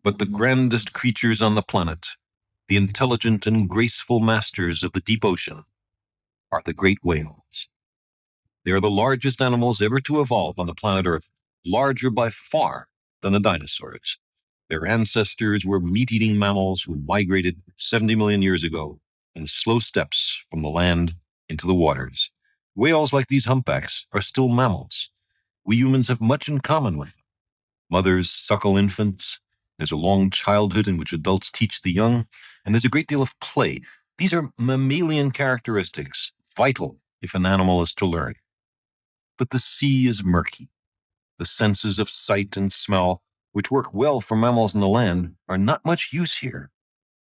But the grandest creatures on the planet, the intelligent and graceful masters of the deep ocean, are the great whales. They are the largest animals ever to evolve on the planet Earth, larger by far than the dinosaurs. Their ancestors were meat-eating mammals who migrated 70 million years ago in slow steps from the land into the waters. Whales like these humpbacks are still mammals. We humans have much in common with them. Mothers suckle infants. There's a long childhood in which adults teach the young, and there's a great deal of play. These are mammalian characteristics, vital if an animal is to learn. But the sea is murky. The senses of sight and smell, which work well for mammals on the land, are not much use here.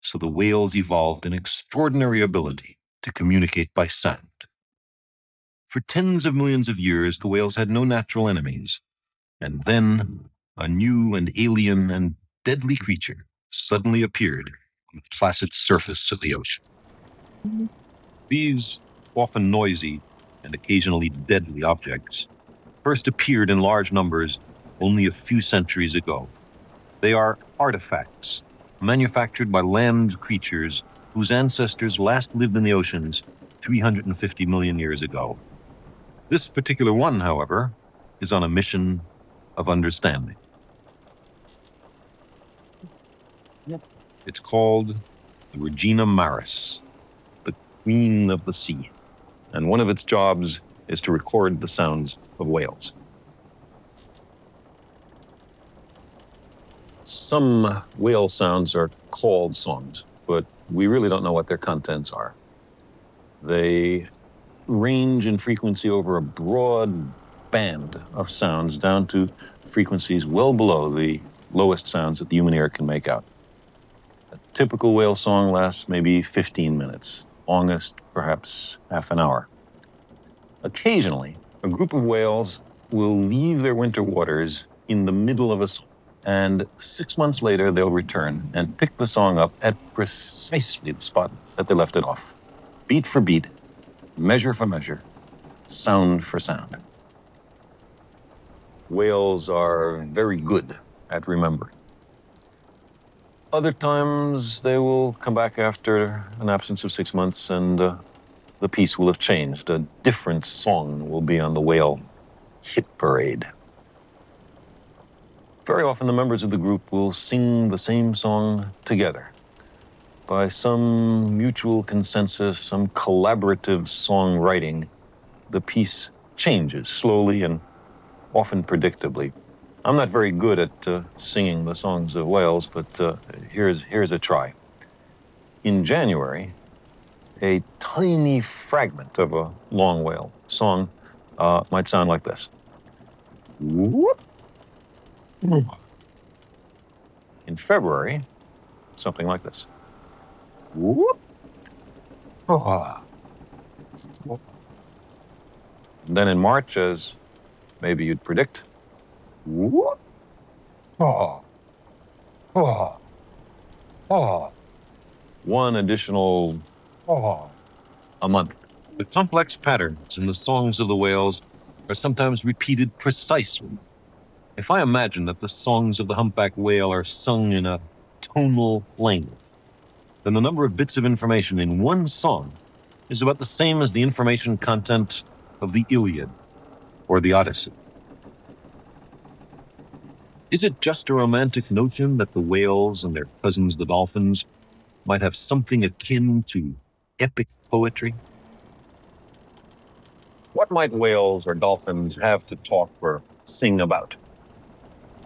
So the whales evolved an extraordinary ability to communicate by sound. For tens of millions of years, the whales had no natural enemies. And then a new and alien and deadly creature suddenly appeared on the placid surface of the ocean. These often noisy and occasionally deadly objects first appeared in large numbers only a few centuries ago. They are artifacts manufactured by land creatures whose ancestors last lived in the oceans 350 million years ago. This particular one, however, is on a mission of understanding. It's called the Regina Maris, the Queen of the Sea, and one of its jobs is to record the sounds of whales. Some whale sounds are called songs, but we really don't know what their contents are. They range in frequency over a broad band of sounds down to frequencies well below the lowest sounds that the human ear can make out. A typical whale song lasts maybe 15 minutes, longest perhaps half an hour. Occasionally, a group of whales will leave their winter waters in the middle of a song, and 6 months later they'll return and pick the song up at precisely the spot that they left it off. Beat for beat, measure for measure, sound for sound. Whales are very good at remembering. Other times they will come back after an absence of 6 months and the piece will have changed. A different song will be on the whale hit parade. Very often the members of the group will sing the same song together. By some mutual consensus, some collaborative songwriting, the piece changes slowly and often predictably. I'm not very good at singing the songs of whales, but here's a try. In January, a tiny fragment of a long whale song might sound like this. Whoop. In February, something like this. Whoop. Then in March, as maybe you'd predict, whoop. One additional a month. The complex patterns in the songs of the whales are sometimes repeated precisely. If I imagine that the songs of the humpback whale are sung in a tonal length, then the number of bits of information in one song is about the same as the information content of the Iliad or the Odyssey. Is it just a romantic notion that the whales and their cousins, the dolphins, might have something akin to epic poetry? What might whales or dolphins have to talk or sing about?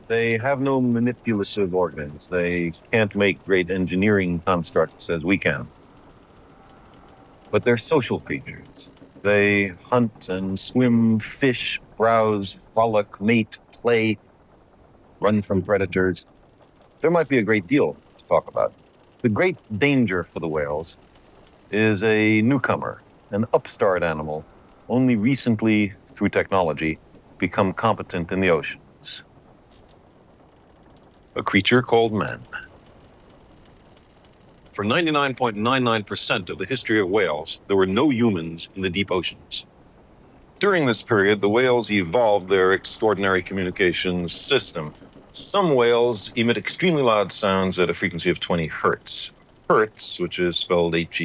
They have no manipulative organs. They can't make great engineering constructs as we can. But they're social creatures. They hunt and swim, fish, browse, frolic, mate, play, run from predators. There might be a great deal to talk about. The great danger for the whales is a newcomer, an upstart animal, only recently, through technology, become competent in the oceans. A creature called man. For 99.99% of the history of whales, there were no humans in the deep oceans. During this period, the whales evolved their extraordinary communications system. Some whales emit extremely loud sounds at a frequency of 20 hertz. Hertz, which is spelled Hertz,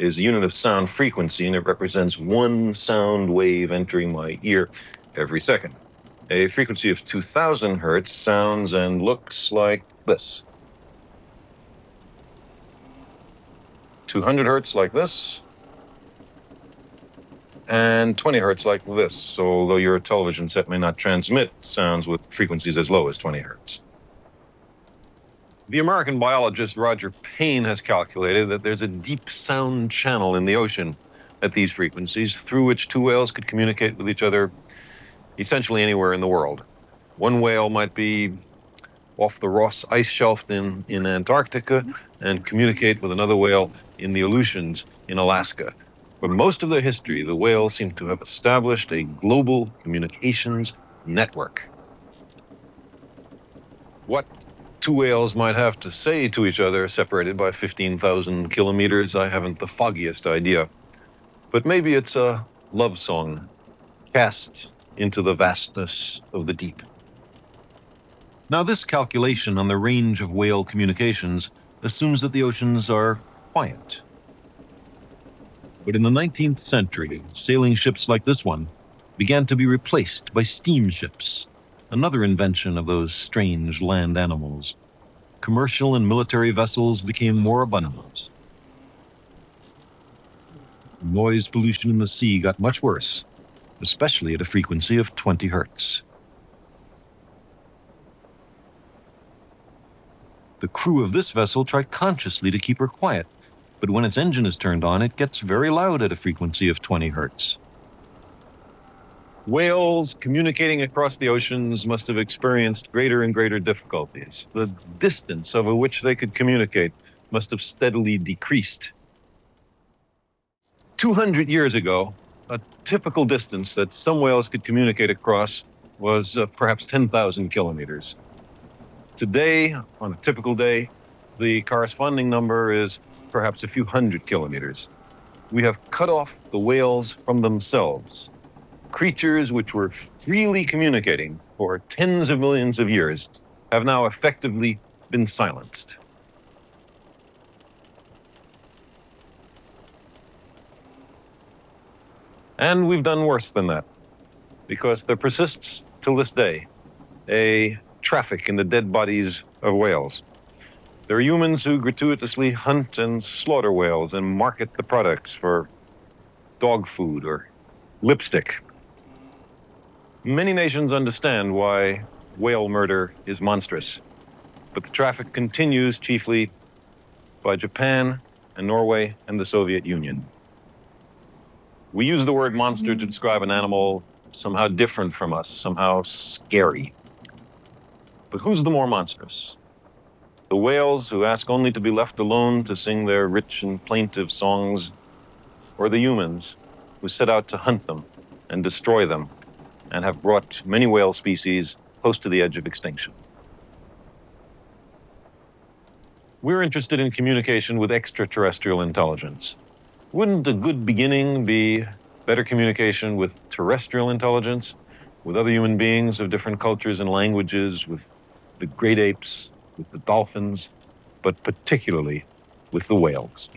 is a unit of sound frequency, and it represents one sound wave entering my ear every second. A frequency of 2000 hertz sounds and looks like this. 200 hertz like this, and 20 hertz like this. So although your television set may not transmit sounds with frequencies as low as 20 hertz. The American biologist Roger Payne has calculated that there's a deep sound channel in the ocean at these frequencies through which two whales could communicate with each other essentially anywhere in the world. One whale might be off the Ross ice shelf in Antarctica and communicate with another whale in the Aleutians in Alaska. For most of their history, the whales seem to have established a global communications network. What two whales might have to say to each other, separated by 15,000 kilometers, I haven't the foggiest idea. But maybe it's a love song cast into the vastness of the deep. Now, this calculation on the range of whale communications assumes that the oceans are quiet. But in the 19th century, sailing ships like this one began to be replaced by steamships, another invention of those strange land animals. Commercial and military vessels became more abundant. Noise pollution in the sea got much worse, especially at a frequency of 20 hertz. The crew of this vessel tried consciously to keep her quiet, but when its engine is turned on, it gets very loud at a frequency of 20 hertz. Whales communicating across the oceans must have experienced greater and greater difficulties. The distance over which they could communicate must have steadily decreased. 200 years ago, a typical distance that some whales could communicate across was perhaps 10,000 kilometers. Today, on a typical day, the corresponding number is perhaps a few hundred kilometers. We have cut off the whales from themselves. Creatures which were freely communicating for tens of millions of years have now effectively been silenced. And we've done worse than that, because there persists till this day a traffic in the dead bodies of whales. There are humans who gratuitously hunt and slaughter whales and market the products for dog food or lipstick. Many nations understand why whale murder is monstrous, but the traffic continues chiefly by Japan and Norway and the Soviet Union. We use the word monster to describe an animal somehow different from us, somehow scary. But who's the more monstrous? The whales who ask only to be left alone to sing their rich and plaintive songs, or the humans who set out to hunt them and destroy them and have brought many whale species close to the edge of extinction? We're interested in communication with extraterrestrial intelligence. Wouldn't a good beginning be better communication with terrestrial intelligence, with other human beings of different cultures and languages, with the great apes, with the dolphins, but particularly with the whales?